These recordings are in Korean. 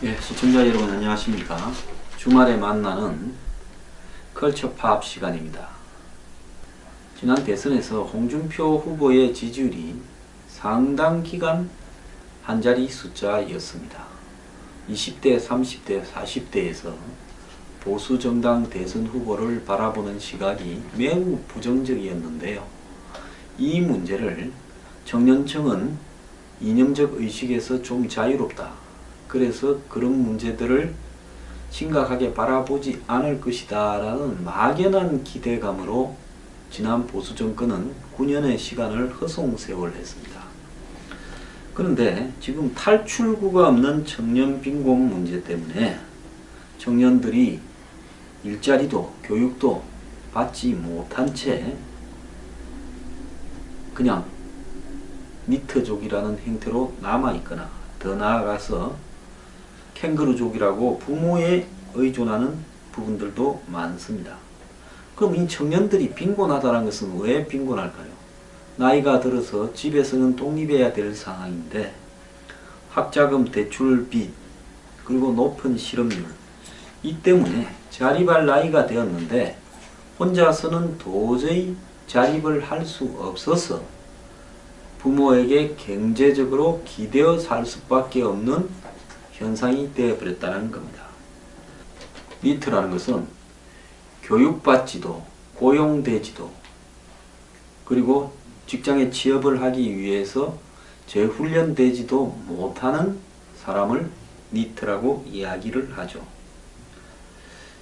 예, 시청자 여러분 안녕하십니까. 주말에 만나는 컬처 팝 시간입니다. 지난 대선에서 홍준표 후보의 지지율이 상당 기간 한자리 숫자였습니다. 20대, 30대, 40대에서 보수정당 대선 후보를 바라보는 시각이 매우 부정적이었는데요. 이 문제를 청년층은 이념적 의식에서 좀 자유롭다, 그래서 그런 문제들을 심각하게 바라보지 않을 것이다 라는 막연한 기대감으로 지난 보수정권은 9년의 시간을 허송세월했습니다. 그런데 지금 탈출구가 없는 청년 빈곤 문제 때문에 청년들이 일자리도 교육도 받지 못한 채 그냥 니트족이라는 형태로 남아있거나, 더 나아가서 캥거루족이라고 부모에 의존하는 부분들도 많습니다. 그럼 이 청년들이 빈곤하다는 것은 왜 빈곤할까요? 나이가 들어서 집에서는 독립해야 될 상황인데 학자금 대출 빚, 그리고 높은 실업률, 이 때문에 자립할 나이가 되었는데 혼자서는 도저히 자립을 할 수 없어서 부모에게 경제적으로 기대어 살 수밖에 없는 현상이 되어버렸다는 겁니다. 니트라는 것은 교육받지도 고용되지도 그리고 직장에 취업을 하기 위해서 재훈련되지도 못하는 사람을 니트라고 이야기를 하죠.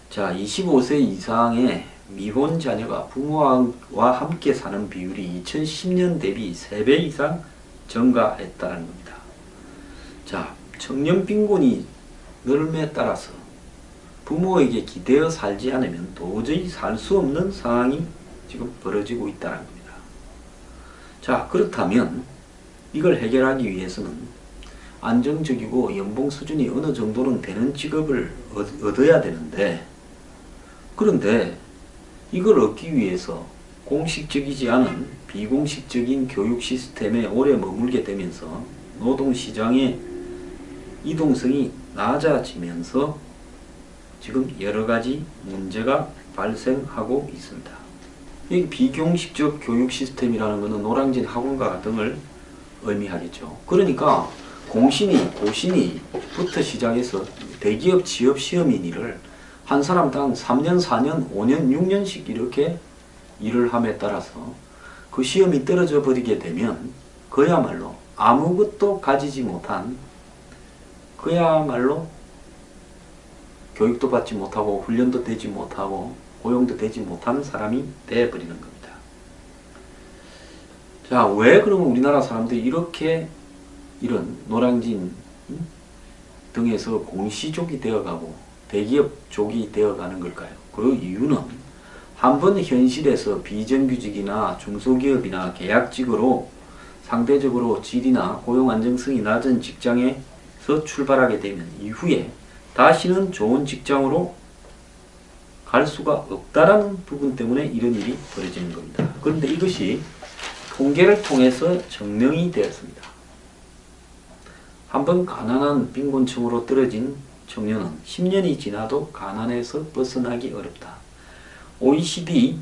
자, 25세 이상의 미혼 자녀가 부모와 함께 사는 비율이 2010년 대비 3배 이상 증가했다는 겁니다. 자, 청년 빈곤이 늘음에 따라서 부모에게 기대어 살지 않으면 도저히 살 수 없는 상황이 지금 벌어지고 있다는 겁니다. 자, 그렇다면 이걸 해결하기 위해서는 안정적이고 연봉 수준이 어느 정도는 되는 직업을 얻어야 되는데, 그런데 이걸 얻기 위해서 공식적이지 않은 비공식적인 교육 시스템에 오래 머물게 되면서 노동시장의 이동성이 낮아지면서 지금 여러가지 문제가 발생하고 있습니다. 이 비공식적 교육 시스템이라는 것은 노량진 학원가 등을 의미하겠죠. 그러니까 공신이, 고신이부터 시작해서 대기업 취업 시험인이를 한 사람당 3년, 4년, 5년, 6년씩 이렇게 일을 함에 따라서 그 시험이 떨어져 버리게 되면 그야말로 아무것도 가지지 못한, 그야말로 교육도 받지 못하고 훈련도 되지 못하고 고용도 되지 못하는 사람이 되어버리는 겁니다. 자, 왜 그러면 우리나라 사람들이 이렇게 이런 노량진 등에서 공시족이 되어가고 대기업족이 되어가는 걸까요? 그 이유는 한번 현실에서 비정규직이나 중소기업이나 계약직으로 상대적으로 질이나 고용 안정성이 낮은 직장에서 출발하게 되면 이후에 다시는 좋은 직장으로 갈 수가 없다라는 부분 때문에 이런 일이 벌어지는 겁니다. 그런데 이것이 통계를 통해서 증명이 되었습니다. 한번 가난한 빈곤층으로 떨어진 청년은 10년이 지나도 가난에서 벗어나기 어렵다. OECD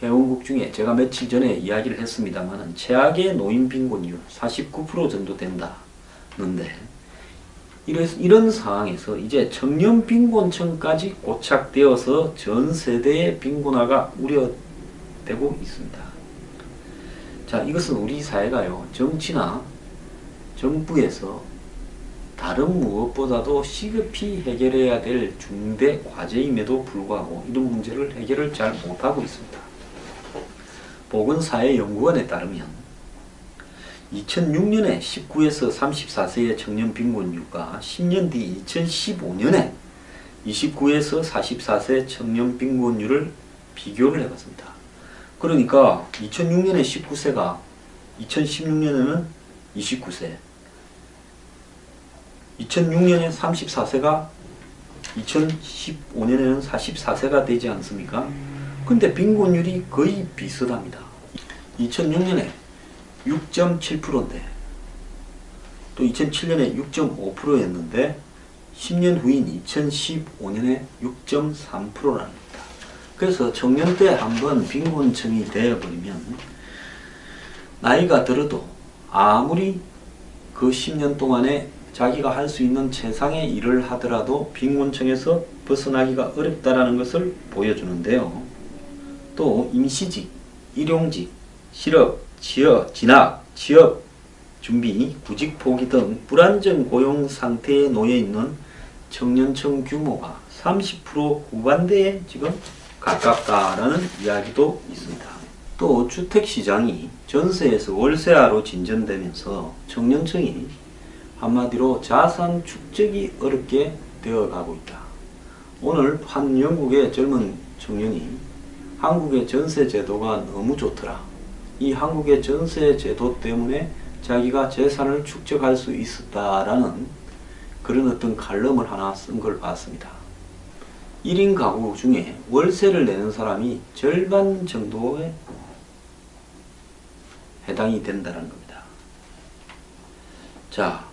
회원국 중에 제가 며칠 전에 이야기를 했습니다만 최악의 노인 빈곤율 49% 정도 된다는데, 이런 상황에서 이제 청년 빈곤층까지 고착되어서 전 세대의 빈곤화가 우려되고 있습니다. 자, 이것은 우리 사회가요, 정치나 정부에서 다른 무엇보다도 시급히 해결해야 될 중대 과제임에도 불구하고 이런 문제를 해결을 잘 못하고 있습니다. 보건사회연구원에 따르면 2006년에 19에서 34세의 청년 빈곤율과 10년 뒤 2015년에 29에서 44세 청년 빈곤율을 비교를 해봤습니다. 그러니까 2006년에 19세가 2016년에는 29세, 2006년에 34세가 2015년에는 44세가 되지 않습니까? 근데 빈곤율이 거의 비슷합니다. 2006년에 6.7%인데 또 2007년에 6.5%였는데 10년 후인 2015년에 6.3%라는 겁니다. 그래서 청년 때 한번 빈곤층이 되어버리면 나이가 들어도 아무리 그 10년 동안에 자기가 할 수 있는 최상의 일을 하더라도 빈곤층에서 벗어나기가 어렵다라는 것을 보여주는데요. 또 임시직, 일용직, 실업, 진학, 취업 준비, 구직 포기 등 불안정 고용 상태에 놓여 있는 청년층 규모가 30% 후반대에 지금 가깝다라는 이야기도 있습니다. 또 주택시장이 전세에서 월세화로 진전되면서 청년층이 한마디로 자산 축적이 어렵게 되어가고 있다. 오늘 한 영국의 젊은 청년이 한국의 전세 제도가 너무 좋더라. 이 한국의 전세 제도 때문에 자기가 재산을 축적할 수 있었다라는 그런 어떤 칼럼을 하나 쓴 걸 봤습니다. 1인 가구 중에 월세를 내는 사람이 절반 정도에 해당이 된다는 겁니다. 자,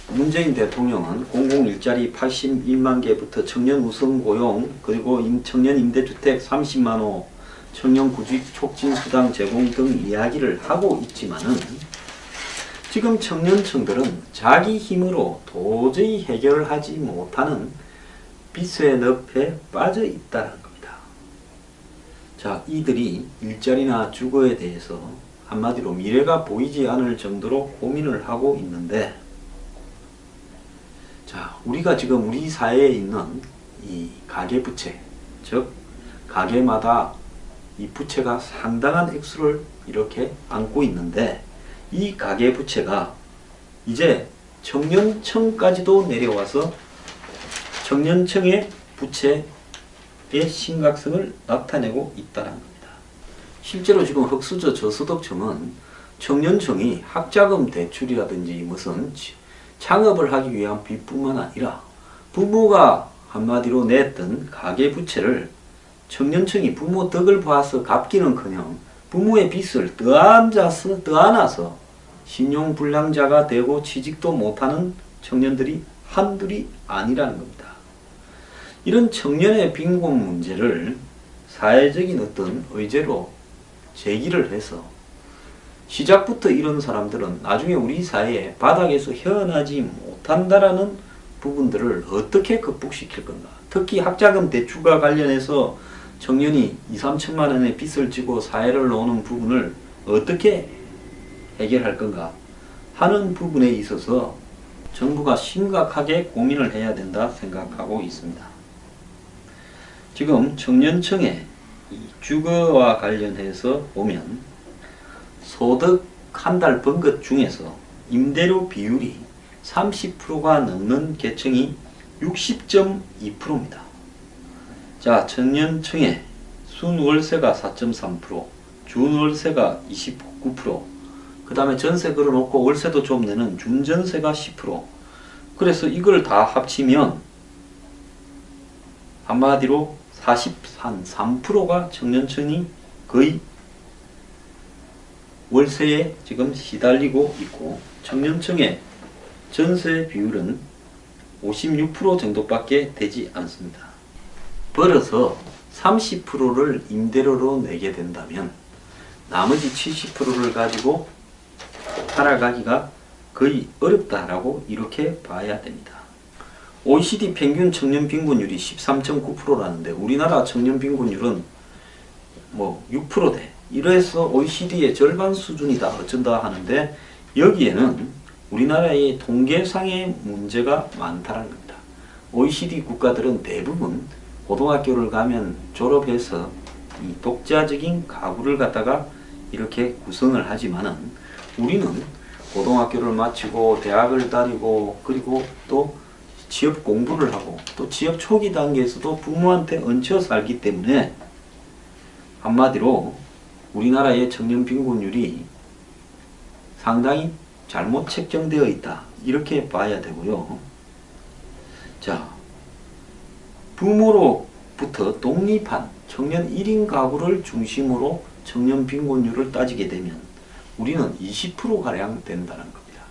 문재인 대통령은 공공일자리 81만 개부터 청년 우선 고용, 그리고 청년 임대주택 30만 호, 청년 구직 촉진 수당 제공 등 이야기를 하고 있지만은 지금 청년층들은 자기 힘으로 도저히 해결하지 못하는 빚의 늪에 빠져 있다는 겁니다. 자, 이들이 일자리나 주거에 대해서 한마디로 미래가 보이지 않을 정도로 고민을 하고 있는데, 자, 우리가 지금 우리 사회에 있는 이 가계부채, 즉 가게마다 이 부채가 상당한 액수를 이렇게 안고 있는데, 이 가계부채가 이제 청년층까지도 내려와서 청년층의 부채의 심각성을 나타내고 있다는 겁니다. 실제로 지금 흑수저 저소득층은 청년층이 학자금 대출이라든지 무슨 창업을 하기 위한 빚뿐만 아니라 부모가 한마디로 냈던 가계부채를 청년층이 부모 덕을 봐서 갚기는커녕 부모의 빚을 떠안아서 신용불량자가 되고 취직도 못하는 청년들이 한둘이 아니라는 겁니다. 이런 청년의 빈곤 문제를 사회적인 어떤 의제로 제기를 해서 시작부터 이런 사람들은 나중에 우리 사회에 바닥에서 헤어나지 못한다라는 부분들을 어떻게 극복시킬 건가. 특히 학자금 대출과 관련해서 청년이 2, 3천만 원의 빚을 지고 사회를 놓는 부분을 어떻게 해결할 건가 하는 부분에 있어서 정부가 심각하게 고민을 해야 된다 생각하고 있습니다. 지금 청년층의 주거와 관련해서 보면 소득 한 달 번 것 중에서 임대료 비율이 30%가 넘는 계층이 60.2%입니다. 자, 청년층의 순월세가 4.3%, 준월세가 29%, 그 다음에 전세 걸어놓고 월세도 좀 내는 준전세가 10%. 그래서 이걸 다 합치면 한마디로 43%가 청년층이 거의 월세에 지금 시달리고 있고, 청년층의 전세 비율은 56% 정도밖에 되지 않습니다. 벌어서 30%를 임대료로 내게 된다면 나머지 70%를 가지고 살아가기가 거의 어렵다라고 이렇게 봐야 됩니다. OECD 평균 청년 빈곤율이 13.9%라는데 우리나라 청년 빈곤율은 뭐 6%대. 이래서 OECD의 절반 수준이다 어쩐다 하는데, 여기에는 우리나라의 통계상의 문제가 많다는 겁니다. OECD 국가들은 대부분 고등학교를 가면 졸업해서 이 독자적인 가구를 갖다가 이렇게 구성을 하지만은 우리는 고등학교를 마치고 대학을 다니고 그리고 또 취업 공부를 하고 또 취업 초기 단계에서도 부모한테 얹혀 살기 때문에 한마디로 우리나라의 청년 빈곤율이 상당히 잘못 책정되어 있다 이렇게 봐야 되고요. 자, 부모로부터 독립한 청년 1인 가구를 중심으로 청년 빈곤율을 따지게 되면 우리는 20%가량 된다는 겁니다.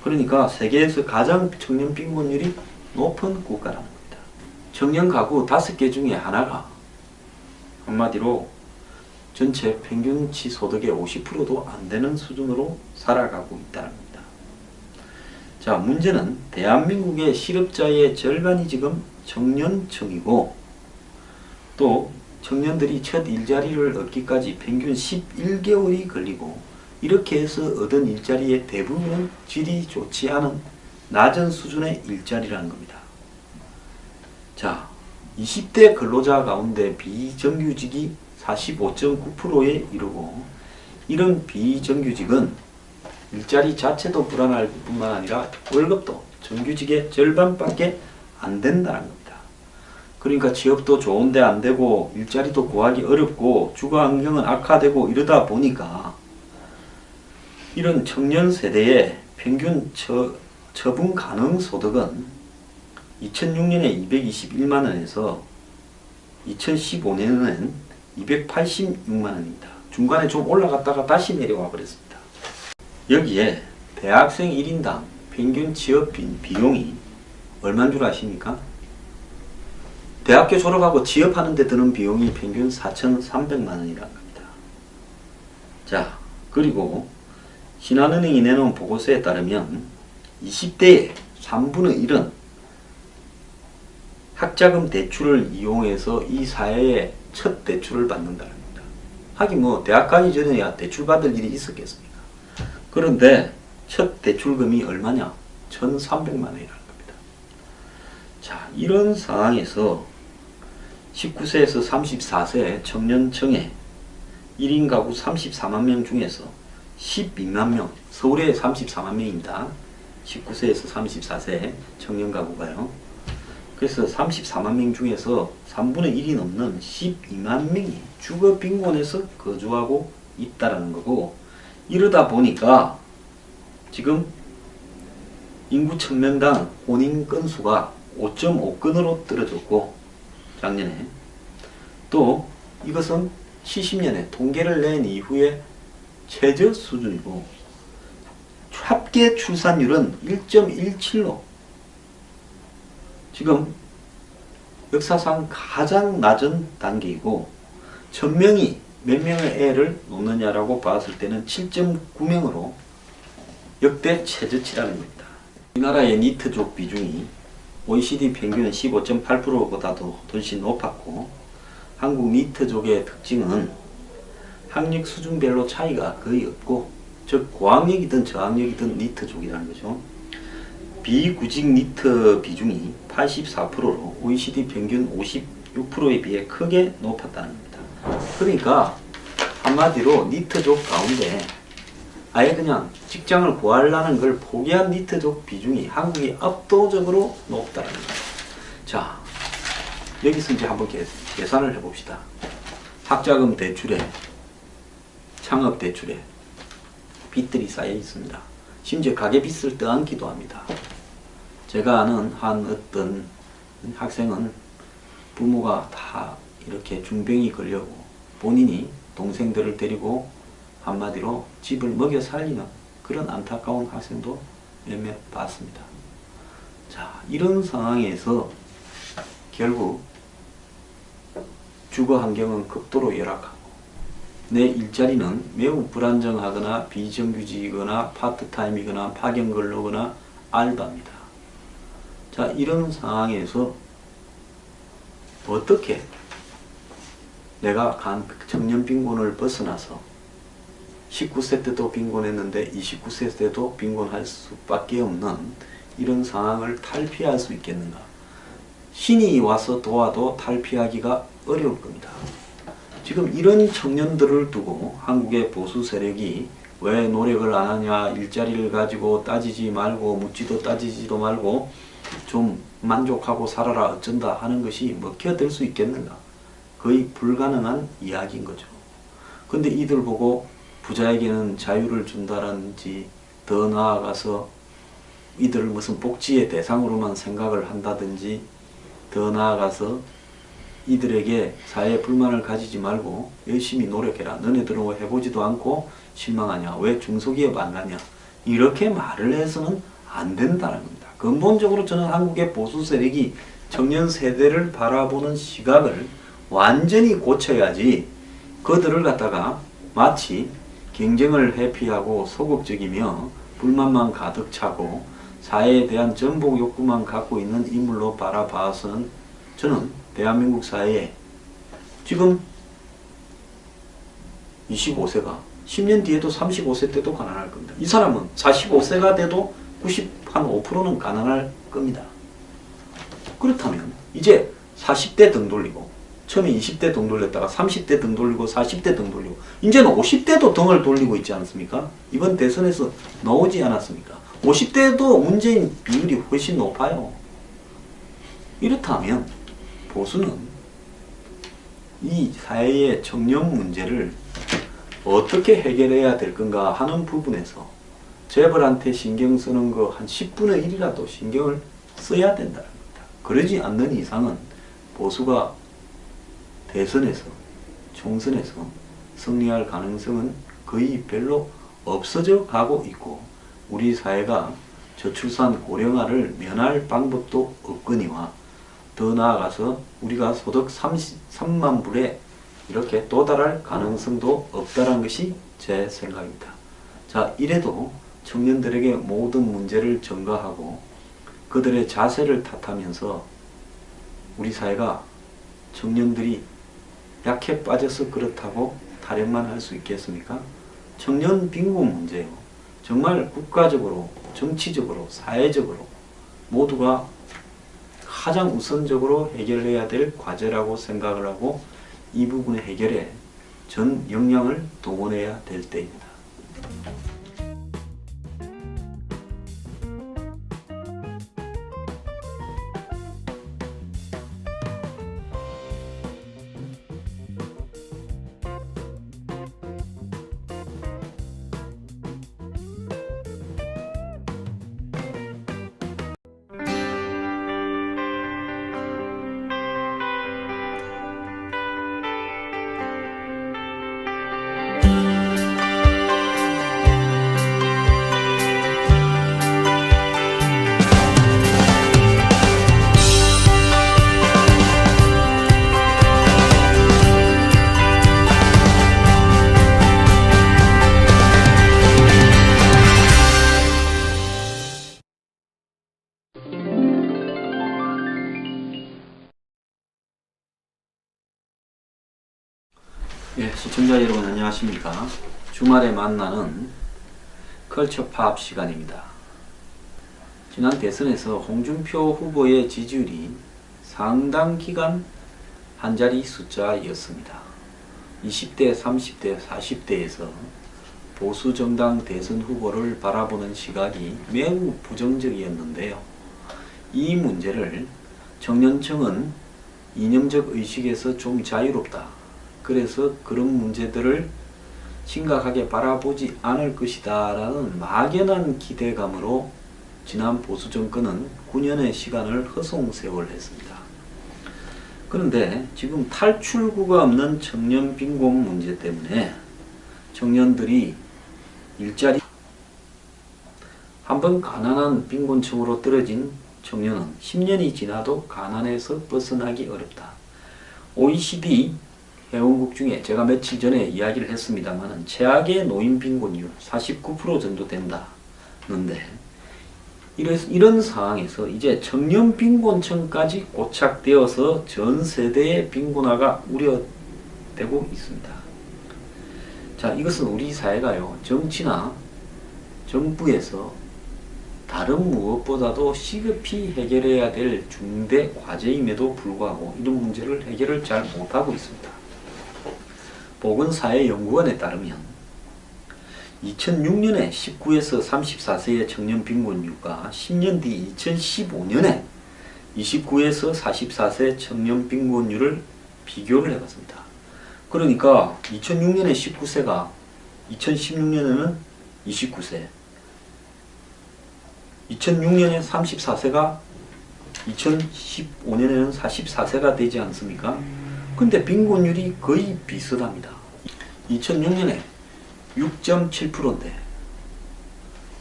그러니까 세계에서 가장 청년 빈곤율이 높은 국가라는 겁니다. 청년 가구 5개 중에 하나가 한마디로 전체 평균치 소득의 50%도 안 되는 수준으로 살아가고 있다는 겁니다. 자, 문제는 대한민국의 실업자의 절반이 지금 청년층이고, 또 청년들이 첫 일자리를 얻기까지 평균 11개월이 걸리고, 이렇게 해서 얻은 일자리의 대부분은 질이 좋지 않은 낮은 수준의 일자리라는 겁니다. 자, 20대 근로자 가운데 비정규직이 45.9%에 이르고, 이런 비정규직은 일자리 자체도 불안할 뿐만 아니라 월급도 정규직의 절반밖에 안 된다는 겁니다. 그러니까 취업도 좋은데 안 되고 일자리도 구하기 어렵고 주거 환경은 악화되고 이러다 보니까 이런 청년 세대의 평균 처분 가능 소득은 2006년에 221만원에서 2015년에는 286만원입니다. 중간에 좀 올라갔다가 다시 내려와 버렸습니다. 여기에 대학생 1인당 평균 취업 비용이 얼마인 줄 아십니까? 대학교 졸업하고 취업하는 데 드는 비용이 평균 4,300만원이라는 겁니다. 자, 그리고 신한은행이 내놓은 보고서에 따르면 20대의 3분의 1은 학자금 대출을 이용해서 이 사회에 첫 대출을 받는다는 겁니다. 하긴 뭐 대학 가기 전에야 대출 받을 일이 있었겠습니까? 그런데 첫 대출금이 얼마냐? 1,300만 원이라는 겁니다. 자, 이런 상황에서 19세에서 34세 청년층의 1인 가구 34만 명 중에서 12만 명, 서울에 34만 명입니다. 19세에서 34세 청년 가구가요. 그래서 34만 명 중에서 3분의 1이 넘는 12만 명이 주거 빈곤에서 거주하고 있다라는 거고, 이러다 보니까 지금 인구 1000명당 혼인 건수가 5.5건으로 떨어졌고, 작년에 또 이것은 70년에 통계를 낸 이후에 최저 수준이고, 합계 출산율은 1.17로 지금 역사상 가장 낮은 단계이고, 1000명이 몇 명의 애를 놓느냐라고 봤을 때는 7.9명으로 역대 최저치라는 겁니다. 우리나라의 니트족 비중이 OECD 평균 15.8%보다도 훨씬 높았고, 한국 니트족의 특징은 학력 수준별로 차이가 거의 없고, 즉 고학력이든 저학력이든 니트족이라는 거죠. 비구직 니트 비중이 84%로 OECD 평균 56%에 비해 크게 높았다는 겁니다. 그러니까 한마디로 니트족 가운데 아예 그냥 직장을 구하려는 걸 포기한 니트족 비중이 한국이 압도적으로 높다는 겁니다. 자, 여기서 이제 한번 계산을 해봅시다. 학자금 대출에, 창업 대출에 빚들이 쌓여 있습니다. 심지어 가계빚을 떠안기도 합니다. 제가 아는 한 어떤 학생은 부모가 다 이렇게 중병이 걸려고 본인이 동생들을 데리고 한마디로 집을 먹여 살리는 그런 안타까운 학생도 몇몇 봤습니다. 자, 이런 상황에서 결국 주거 환경은 극도로 열악하고, 내 일자리는 매우 불안정하거나 비정규직이거나 파트타임이거나 파견근로거나 알바입니다. 자, 이런 상황에서 어떻게 내가 간 청년 빈곤을 벗어나서 19세 때도 빈곤했는데 29세 때도 빈곤할 수밖에 없는 이런 상황을 탈피할 수 있겠는가? 신이 와서 도와도 탈피하기가 어려울 겁니다. 지금 이런 청년들을 두고 한국의 보수 세력이 왜 노력을 안 하냐, 일자리를 가지고 따지지 말고 묻지도 따지지도 말고 좀 만족하고 살아라 어쩐다 하는 것이 먹혀들 수 있겠는가? 거의 불가능한 이야기인 거죠. 근데 이들 보고 부자에게는 자유를 준다든지, 더 나아가서 이들을 무슨 복지의 대상으로만 생각을 한다든지, 더 나아가서 이들에게 사회에 불만을 가지지 말고 열심히 노력해라. 너네들은 해보지도 않고 실망하냐? 왜 중소기업 안 가냐? 이렇게 말을 해서는 안 된다는 겁니다. 근본적으로 저는 한국의 보수 세력이 청년 세대를 바라보는 시각을 완전히 고쳐야지 그들을 갖다가 마치 경쟁을 회피하고 소극적이며 불만만 가득 차고 사회에 대한 전복 욕구만 갖고 있는 인물로 바라봐서는 저는 대한민국 사회에 지금 25세가 10년 뒤에도 35세 때도 가난할 겁니다. 이 사람은 45세가 돼도 95%는 가난할 겁니다. 그렇다면 이제 40대 등 돌리고 처음에 20대 등 돌렸다가 30대 등 돌리고 40대 등 돌리고 이제는 50대도 등을 돌리고 있지 않습니까? 이번 대선에서 나오지 않았습니까? 50대도 문재인 비율이 훨씬 높아요. 이렇다면 보수는 이 사회의 청년 문제를 어떻게 해결해야 될 건가 하는 부분에서 재벌한테 신경 쓰는 거 한 10분의 1이라도 신경을 써야 된다는 겁니다. 그러지 않는 이상은 보수가 대선에서 총선에서 승리할 가능성은 거의 별로 없어져 가고 있고 우리 사회가 저출산 고령화를 면할 방법도 없거니와 더 나아가서 우리가 소득 33만 불에 이렇게 도달할 가능성도 없다는 것이 제 생각입니다. 자, 이래도 청년들에게 모든 문제를 전가하고 그들의 자세를 탓하면서 우리 사회가 청년들이 약해 빠져서 그렇다고 타령만 할 수 있겠습니까? 청년 빈곤 문제요. 정말 국가적으로, 정치적으로, 사회적으로 모두가 가장 우선적으로 해결해야 될 과제라고 생각을 하고 이 부분의 해결에 전 역량을 동원해야 될 때입니다. 예, 시청자 여러분 안녕하십니까. 주말에 만나는 컬처 팝 시간입니다. 지난 대선에서 홍준표 후보의 지지율이 상당 기간 한자리 숫자였습니다. 20대, 30대, 40대에서 보수정당 대선 후보를 바라보는 시각이 매우 부정적이었는데요. 이 문제를 청년층은 이념적 의식에서 좀 자유롭다. 그래서 그런 문제들을 심각하게 바라보지 않을 것이다 라는 막연한 기대감으로 지난 보수정권은 9년의 시간을 허송세월했습니다. 그런데 지금 탈출구가 없는 청년 빈곤 문제 때문에 청년들이 일자리 한번 가난한 빈곤층으로 떨어진 청년은 10년이 지나도 가난에서 벗어나기 어렵다. OECD 회원국 중에 제가 며칠 전에 이야기를 했습니다만 최악의 노인 빈곤율 49% 정도 된다는데 이런 상황에서 이제 청년 빈곤층까지 고착되어서 전 세대의 빈곤화가 우려되고 있습니다. 자, 이것은 우리 사회가요, 정치나 정부에서 다른 무엇보다도 시급히 해결해야 될 중대 과제임에도 불구하고 이런 문제를 해결을 잘 못하고 있습니다. 보건사회연구원에 따르면 2006년에 19에서 34세의 청년 빈곤율과 10년 뒤 2015년에 29에서 44세 청년 빈곤율을 비교를 해봤습니다. 그러니까 2006년에 19세가 2016년에는 29세, 2006년에 34세가 2015년에는 44세가 되지 않습니까? 근데 빈곤율이 거의 비슷합니다. 2006년에 6.7%인데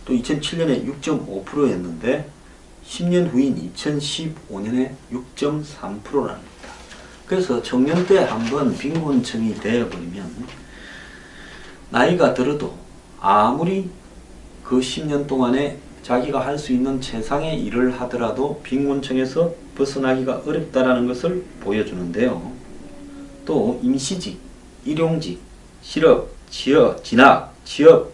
또 2007년에 6.5%였는데 10년 후인 2015년에 6.3%라는 겁니다. 그래서 청년 때 한번 빈곤층이 되어버리면 나이가 들어도 아무리 그 10년 동안에 자기가 할 수 있는 최상의 일을 하더라도 빈곤층에서 벗어나기가 어렵다라는 것을 보여주는데요. 또 임시직, 일용직, 실업, 진학, 취업,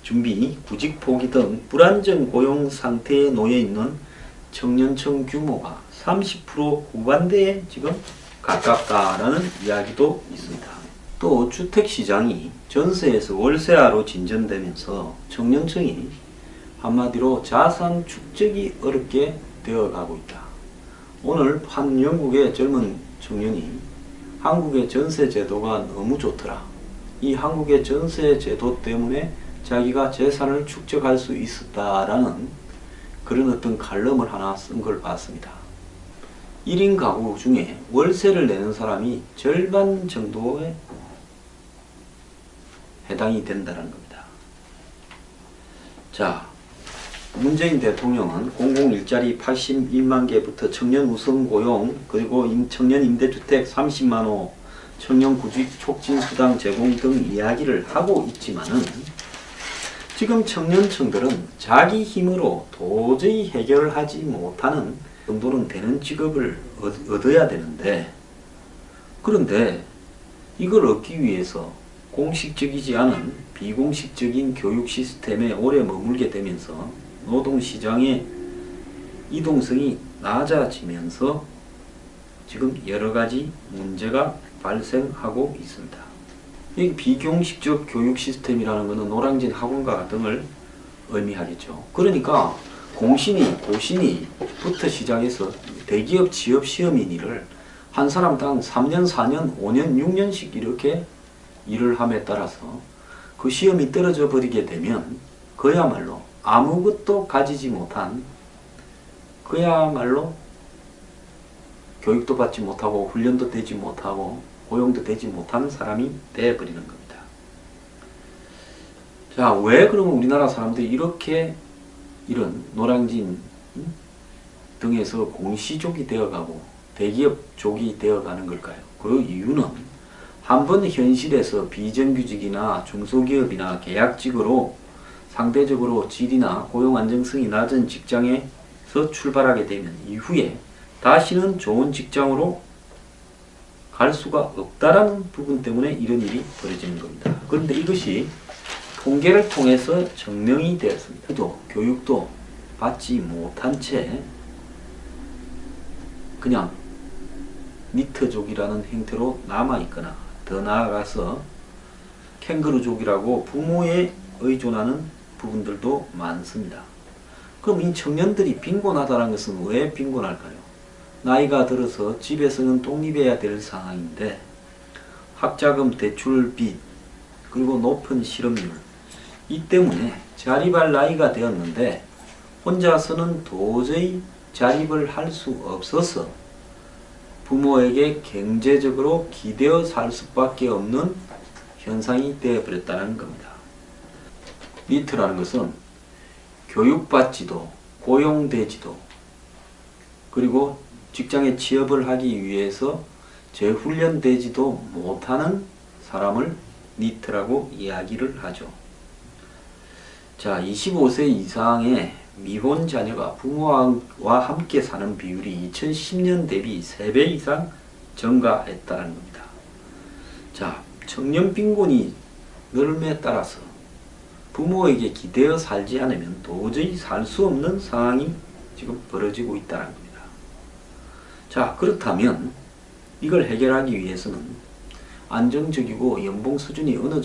준비, 구직 포기 등 불안정 고용 상태에 놓여 있는 청년층 규모가 30% 후반대에 지금 가깝다라는 이야기도 있습니다. 또 주택시장이 전세에서 월세화로 진전되면서 청년층이 한마디로 자산 축적이 어렵게 되어가고 있다. 오늘 한 영국의 젊은 청년이 한국의 전세 제도가 너무 좋더라. 이 한국의 전세 제도 때문에 자기가 재산을 축적할 수 있었다라는 그런 어떤 칼럼을 하나 쓴 걸 봤습니다. 1인 가구 중에 월세를 내는 사람이 절반 정도에 해당이 된다는 겁니다. 자, 문재인 대통령은 공공 일자리 81만 개부터 청년 우선 고용, 그리고 청년 임대주택 30만 호, 청년 구직 촉진 수당 제공 등 이야기를 하고 있지만은 지금 청년층들은 자기 힘으로 도저히 해결하지 못하는 정도는 되는 직업을 얻어야 되는데, 그런데 이걸 얻기 위해서 공식적이지 않은 비공식적인 교육 시스템에 오래 머물게 되면서 노동시장의 이동성이 낮아지면서 지금 여러가지 문제가 발생하고 있습니다. 이 비공식적 교육 시스템이라는 것은 노량진 학원가 등을 의미하겠죠. 그러니까 공신이, 고신이부터 시작해서 대기업 취업 시험인이를 한 사람당 3년, 4년, 5년, 6년씩 이렇게 일을 함에 따라서 그 시험이 떨어져 버리게 되면 그야말로 아무것도 가지지 못한, 그야말로 교육도 받지 못하고 훈련도 되지 못하고 고용도 되지 못하는 사람이 되어버리는 겁니다. 자, 왜 그러면 우리나라 사람들이 이렇게 이런 노량진 등에서 공시족이 되어가고 대기업족이 되어가는 걸까요? 그 이유는 한번 현실에서 비정규직이나 중소기업이나 계약직으로 상대적으로 질이나 고용 안정성이 낮은 직장에서 출발하게 되면 이후에 다시는 좋은 직장으로 갈 수가 없다라는 부분 때문에 이런 일이 벌어지는 겁니다. 그런데 이것이 통계를 통해서 증명이 되었습니다. 또 교육도 받지 못한 채 그냥 니트족이라는 형태로 남아있거나 더 나아가서 캥거루족이라고 부모에 의존하는 부분들도 많습니다. 그럼 이 청년들이 빈곤하다는 것은 왜 빈곤할까요? 나이가 들어서 집에서는 독립해야 될 상황인데 학자금 대출 빚, 그리고 높은 실업률, 이 때문에 자립할 나이가 되었는데 혼자서는 도저히 자립을 할 수 없어서 부모에게 경제적으로 기대어 살 수밖에 없는 현상이 되어버렸다는 겁니다. 니트라는 것은 교육받지도 고용되지도 그리고 직장에 취업을 하기 위해서 재훈련되지도 못하는 사람을 니트라고 이야기를 하죠. 자, 25세 이상의 미혼 자녀가 부모와 함께 사는 비율이 2010년 대비 3배 이상 증가했다는 겁니다. 자, 청년 빈곤이 늘음에 따라서 부모에게 기대어 살지 않으면 도저히 살 수 없는 상황이 지금 벌어지고 있다는 겁니다. 자, 그렇다면 이걸 해결하기 위해서는 안정적이고 연봉 수준이 어느 정도